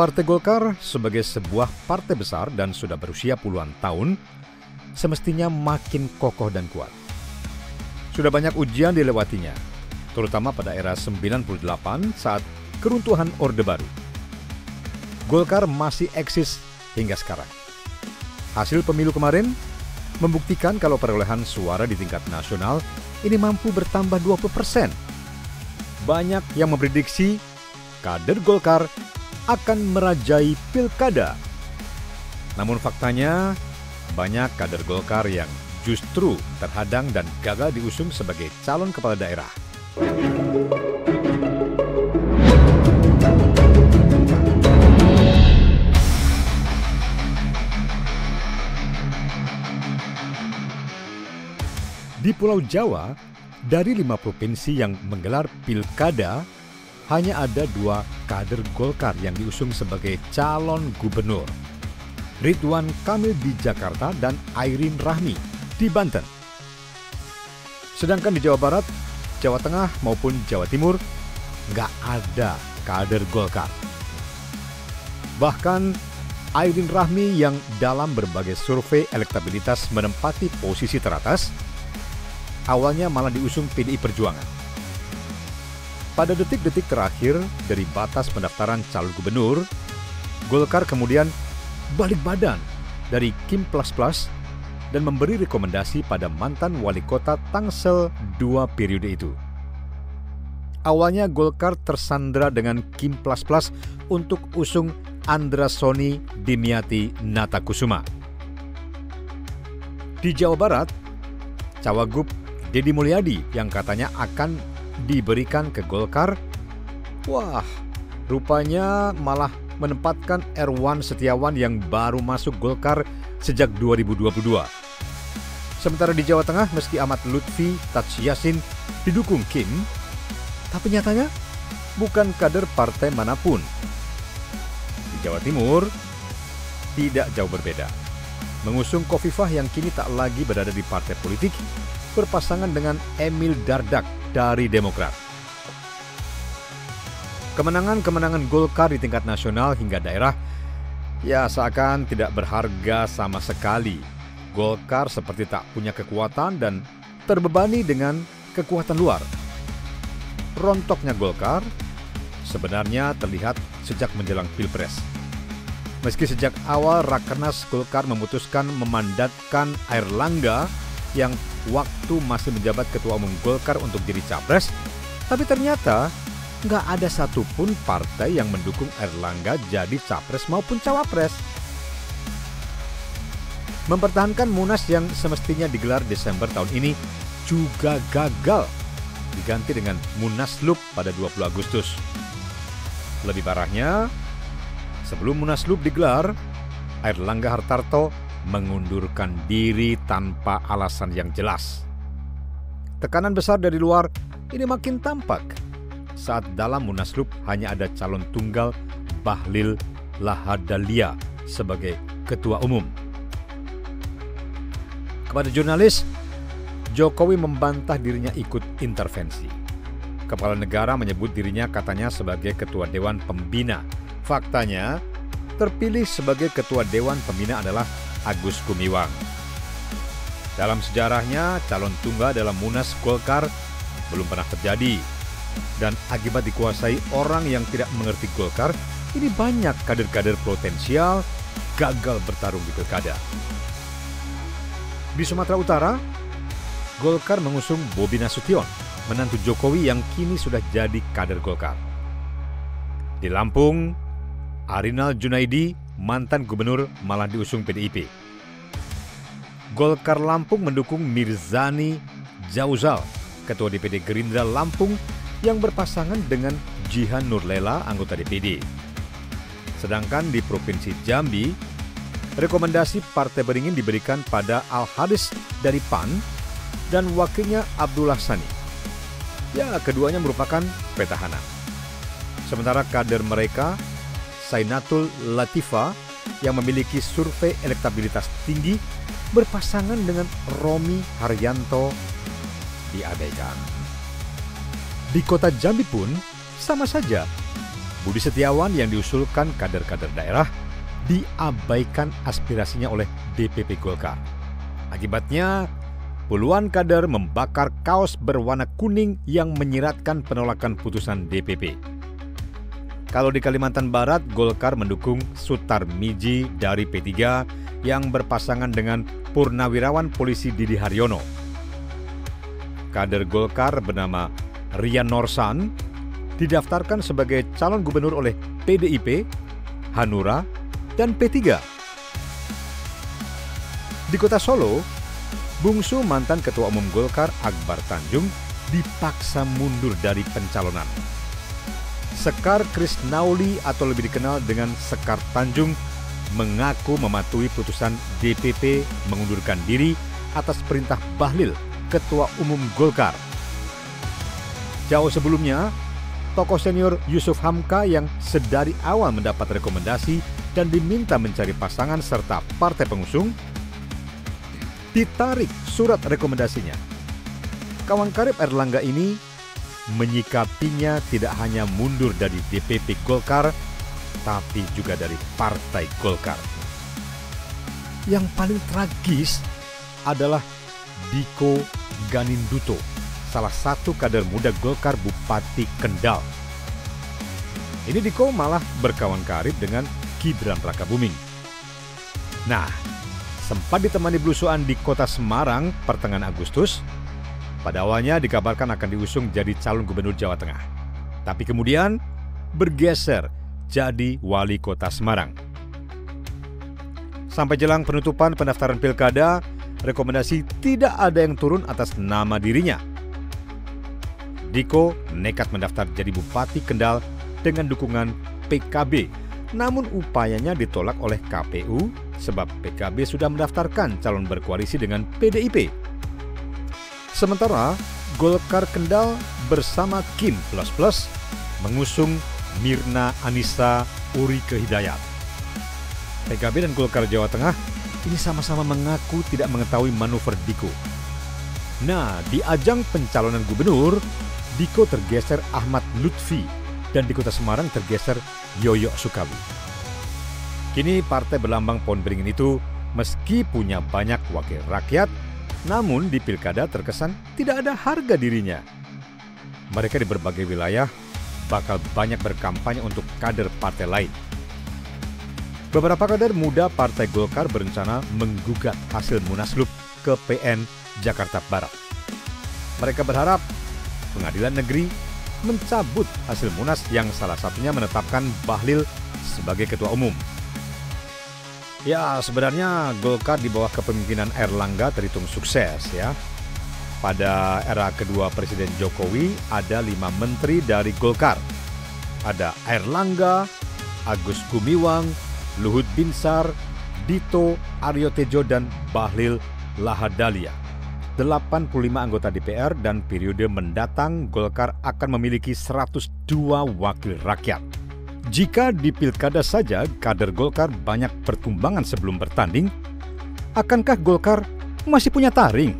Partai Golkar sebagai sebuah partai besar dan sudah berusia puluhan tahun, semestinya makin kokoh dan kuat. Sudah banyak ujian dilewatinya, terutama pada era 98 saat keruntuhan Orde Baru. Golkar masih eksis hingga sekarang. Hasil pemilu kemarin membuktikan kalau perolehan suara di tingkat nasional ini mampu bertambah 20%. Banyak yang memprediksi kader Golkar akan merajai pilkada. Namun faktanya, banyak kader Golkar yang justru terhadang dan gagal diusung sebagai calon kepala daerah. Di Pulau Jawa, dari 5 provinsi yang menggelar pilkada, hanya ada 2 kader Golkar yang diusung sebagai calon gubernur. Ridwan Kamil di Jakarta dan Airin Rahmi di Banten. Sedangkan di Jawa Barat, Jawa Tengah maupun Jawa Timur, nggak ada kader Golkar. Bahkan Airin Rahmi yang dalam berbagai survei elektabilitas menempati posisi teratas, awalnya malah diusung PDI Perjuangan. Pada detik-detik terakhir dari batas pendaftaran calon gubernur, Golkar kemudian balik badan dari Kim Plus Plus dan memberi rekomendasi pada mantan wali kota Tangsel 2 periode itu. Awalnya Golkar tersandra dengan Kim Plus Plus untuk usung Andra Soni Dimyati Natakusuma. Di Jawa Barat, Cawagup Deddy Mulyadi yang katanya akan diberikan ke Golkar, wah, rupanya malah menempatkan Erwan Setiawan yang baru masuk Golkar sejak 2022. Sementara di Jawa Tengah, meski Ahmad Lutfi Tadsyasin didukung Kim, tapi nyatanya bukan kader partai manapun. Di Jawa Timur, tidak jauh berbeda. Mengusung Khofifah yang kini tak lagi berada di partai politik, berpasangan dengan Emil Dardak dari Demokrat. Kemenangan-kemenangan Golkar di tingkat nasional hingga daerah ya seakan tidak berharga sama sekali. Golkar seperti tak punya kekuatan dan terbebani dengan kekuatan luar. Rontoknya Golkar sebenarnya terlihat sejak menjelang Pilpres. Meski sejak awal Rakernas Golkar memutuskan memandatkan Airlangga yang waktu masih menjabat Ketua Umum Golkar untuk jadi capres, tapi ternyata nggak ada satupun partai yang mendukung Airlangga jadi capres maupun cawapres. Mempertahankan Munas yang semestinya digelar Desember tahun ini juga gagal, diganti dengan Munaslup pada 20 Agustus. Lebih parahnya, sebelum Munaslup digelar, Airlangga Hartarto mengundurkan diri tanpa alasan yang jelas. Tekanan besar dari luar ini makin tampak saat dalam Munaslup hanya ada calon tunggal Bahlil Lahadalia sebagai ketua umum. Kepada jurnalis, Jokowi membantah dirinya ikut intervensi. Kepala negara menyebut dirinya katanya sebagai ketua Dewan Pembina. Faktanya, terpilih sebagai ketua Dewan Pembina adalah Agus Gumiwang. Dalam sejarahnya, calon tunggal dalam Munas Golkar belum pernah terjadi. Dan akibat dikuasai orang yang tidak mengerti Golkar, ini banyak kader-kader potensial gagal bertarung di pilkada. Di Sumatera Utara, Golkar mengusung Bobi Nasution, menantu Jokowi yang kini sudah jadi kader Golkar. Di Lampung, Arinal Junaidi, mantan gubernur, malah diusung PDIP. Golkar Lampung mendukung Mirzani Jauzal, ketua DPD Gerindra Lampung yang berpasangan dengan Jihan Nurlela, anggota DPD. Sedangkan di Provinsi Jambi, rekomendasi Partai Beringin diberikan pada Al-Hadis dari PAN dan wakilnya Abdullah Sani. Ya, keduanya merupakan petahana. Sementara kader mereka, Sainatul Latifa, yang memiliki survei elektabilitas tinggi, berpasangan dengan Romi Haryanto, diabaikan. Di kota Jambi pun sama saja. Budi Setiawan yang diusulkan kader-kader daerah diabaikan aspirasinya oleh DPP Golkar. Akibatnya, puluhan kader membakar kaos berwarna kuning yang menyiratkan penolakan putusan DPP. Kalau di Kalimantan Barat, Golkar mendukung Sutar Miji dari P3 yang berpasangan dengan Purnawirawan Polisi Didi Haryono. Kader Golkar bernama Rian Norsan didaftarkan sebagai calon gubernur oleh PDIP, Hanura, dan P3. Di kota Solo, bungsu mantan Ketua Umum Golkar Akbar Tanjung dipaksa mundur dari pencalonan. Sekar Krisnauli atau lebih dikenal dengan Sekar Tanjung mengaku mematuhi putusan DPP mengundurkan diri atas perintah Bahlil, Ketua Umum Golkar. Jauh sebelumnya, tokoh senior Yusuf Hamka yang sedari awal mendapat rekomendasi dan diminta mencari pasangan serta partai pengusung, ditarik surat rekomendasinya. Kawan karib Erlangga ini menyikapinya tidak hanya mundur dari DPP Golkar, tapi juga dari Partai Golkar. Yang paling tragis adalah Diko Ganinduto, salah satu kader muda Golkar Bupati Kendal. Ini Diko malah berkawan karib dengan Gibran Rakabuming. Nah, sempat ditemani belusuan di kota Semarang pertengahan Agustus. Pada awalnya dikabarkan akan diusung jadi calon gubernur Jawa Tengah. Tapi kemudian bergeser jadi wali kota Semarang. Sampai jelang penutupan pendaftaran pilkada, rekomendasi tidak ada yang turun atas nama dirinya. Diko nekat mendaftar jadi Bupati Kendal dengan dukungan PKB. Namun upayanya ditolak oleh KPU sebab PKB sudah mendaftarkan calon berkoalisi dengan PDIP. Sementara Golkar Kendal bersama Kim Plus mengusung Mirna Anissa Urike Hidayat. PKB dan Golkar Jawa Tengah ini sama-sama mengaku tidak mengetahui manuver Diko. Nah, di ajang pencalonan gubernur, Diko tergeser Ahmad Lutfi dan di kota Semarang tergeser Yoyo Sukabu. Kini partai berlambang pohon beringin itu meski punya banyak wakil rakyat, namun di pilkada terkesan tidak ada harga dirinya. Mereka di berbagai wilayah bakal banyak berkampanye untuk kader partai lain. Beberapa kader muda Partai Golkar berencana menggugat hasil Munaslup ke PN Jakarta Barat. Mereka berharap Pengadilan Negeri mencabut hasil Munas yang salah satunya menetapkan Bahlil sebagai ketua umum. Ya, sebenarnya Golkar di bawah kepemimpinan Erlangga terhitung sukses ya. Pada era kedua Presiden Jokowi ada 5 menteri dari Golkar. Ada Erlangga, Agus Gumiwang, Luhut Binsar, Dito Aryo Tejo, dan Bahlil Lahadalia. 85 anggota DPR dan periode mendatang Golkar akan memiliki 102 wakil rakyat. Jika di pilkada saja kader Golkar banyak pertumbangan sebelum bertanding, akankah Golkar masih punya taring?